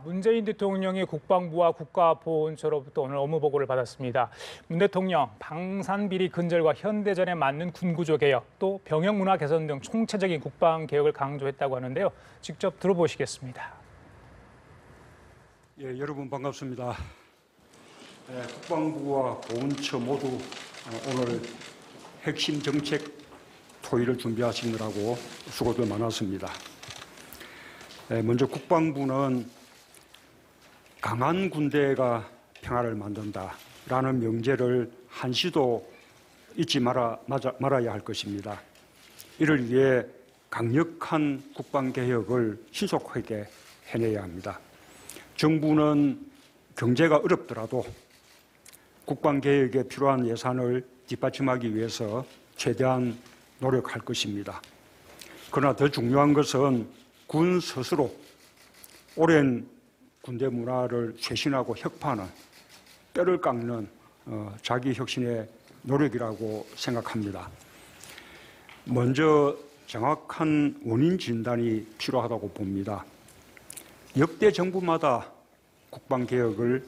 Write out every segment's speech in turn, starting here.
문재인 대통령이 국방부와 국가보훈처로부터 오늘 업무보고를 받았습니다. 문 대통령, 방산비리 근절과 현대전에 맞는 군구조 개혁, 또 병역문화 개선 등 총체적인 국방개혁을 강조했다고 하는데요. 직접 들어보시겠습니다. 예, 여러분 반갑습니다. 국방부와 보훈처 모두 오늘 핵심 정책 토의를 준비하시느라고 수고들 많았습니다. 먼저 국방부는 강한 군대가 평화를 만든다라는 명제를 한시도 잊지 말아야 할 것입니다. 이를 위해 강력한 국방개혁을 신속하게 해내야 합니다. 정부는 경제가 어렵더라도 국방개혁에 필요한 예산을 뒷받침하기 위해서 최대한 노력할 것입니다. 그러나 더 중요한 것은 군 스스로 오랜 군대 문화를 쇄신하고 혁파하는, 뼈를 깎는 자기 혁신의 노력이라고 생각합니다. 먼저 정확한 원인 진단이 필요하다고 봅니다. 역대 정부마다 국방개혁을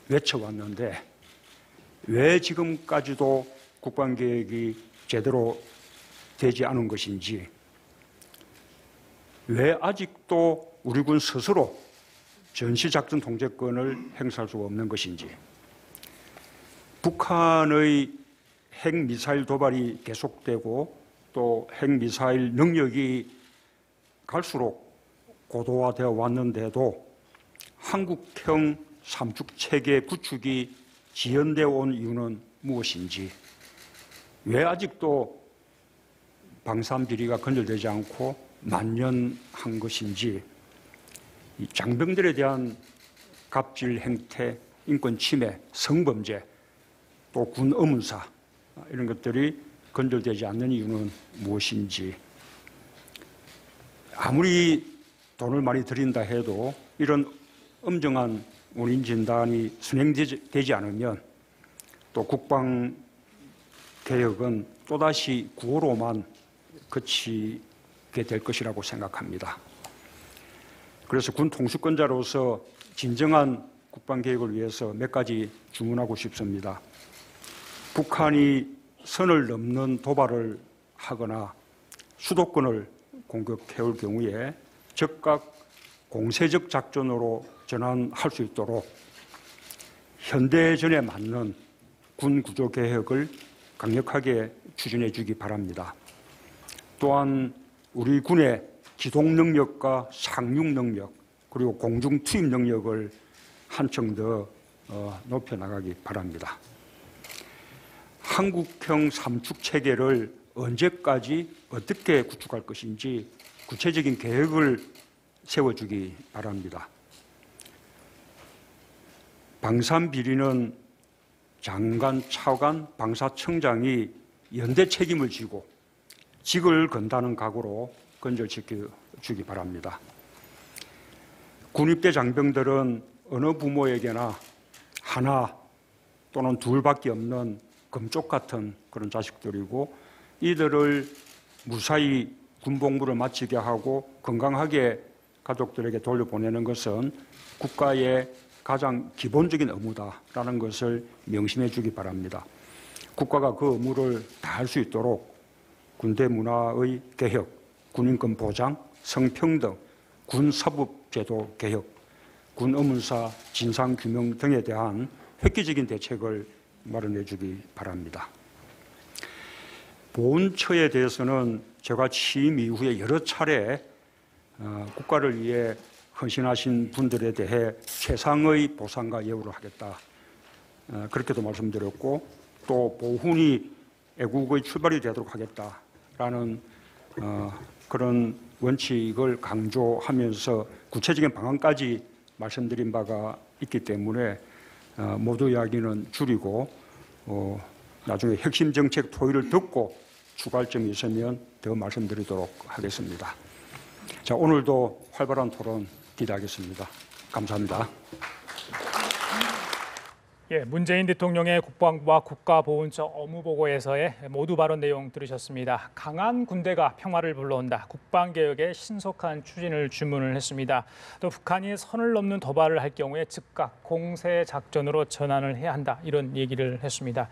외쳐왔는데 왜 지금까지도 국방개혁이 제대로 되지 않은 것인지, 왜 아직도 우리 군 스스로 전시작전 통제권을 행사할 수가 없는 것인지, 북한의 핵미사일 도발이 계속되고 또 핵미사일 능력이 갈수록 고도화되어 왔는데도 한국형 삼축체계 구축이 지연되어 온 이유는 무엇인지, 왜 아직도 방산비리가 근절되지 않고 만연한 것인지, 이 장병들에 대한 갑질 행태, 인권 침해, 성범죄, 또 군 의문사 이런 것들이 근절되지 않는 이유는 무엇인지, 아무리 돈을 많이 들인다 해도 이런 엄정한 원인 진단이 순행되지 않으면 또 국방 개혁은 또다시 구호로만 그치게 될 것이라고 생각합니다. 그래서 군 통수권자로서 진정한 국방 개혁을 위해서 몇 가지 주문하고 싶습니다. 북한이 선을 넘는 도발을 하거나 수도권을 공격해올 경우에 즉각 공세적 작전으로 전환할 수 있도록 현대전에 맞는 군 구조 개혁을 강력하게 추진해 주기 바랍니다. 또한 우리 군의 기동 능력과 상륙 능력, 그리고 공중 투입 능력을 한층 더 높여 나가기 바랍니다. 한국형 삼축 체계를 언제까지 어떻게 구축할 것인지 구체적인 계획을 세워주기 바랍니다. 방산비리는 장관, 차관, 방사청장이 연대 책임을 지고 직을 건다는 각오로 건절시켜주기 바랍니다. 군입대 장병들은 어느 부모에게나 하나 또는 둘밖에 없는 금쪽 같은 그런 자식들이고, 이들을 무사히 군복무를 마치게 하고 건강하게 가족들에게 돌려보내는 것은 국가의 가장 기본적인 의무다라는 것을 명심해 주기 바랍니다. 국가가 그 의무를 다할 수 있도록 군대 문화의 개혁, 군인권 보장, 성평등, 군사법제도 개혁, 군 의문사 진상규명 등에 대한 획기적인 대책을 마련해 주기 바랍니다. 보훈처에 대해서는 제가 취임 이후에 여러 차례 국가를 위해 헌신하신 분들에 대해 최상의 보상과 예우를 하겠다, 그렇게도 말씀드렸고, 또 보훈이 애국의 출발이 되도록 하겠다라는 그런 원칙을 강조하면서 구체적인 방안까지 말씀드린 바가 있기 때문에 모두 이야기는 줄이고 나중에 핵심 정책 토의를 듣고 추가할 점이 있으면 더 말씀드리도록 하겠습니다. 자, 오늘도 활발한 토론 기대하겠습니다. 감사합니다. 예, 문재인 대통령의 국방부와 국가보훈처 업무보고에서의 모두 발언 내용 들으셨습니다. 강한 군대가 평화를 불러온다. 국방개혁의 신속한 추진을 주문을 했습니다. 또 북한이 선을 넘는 도발을 할 경우에 즉각 공세 작전으로 전환을 해야 한다. 이런 얘기를 했습니다.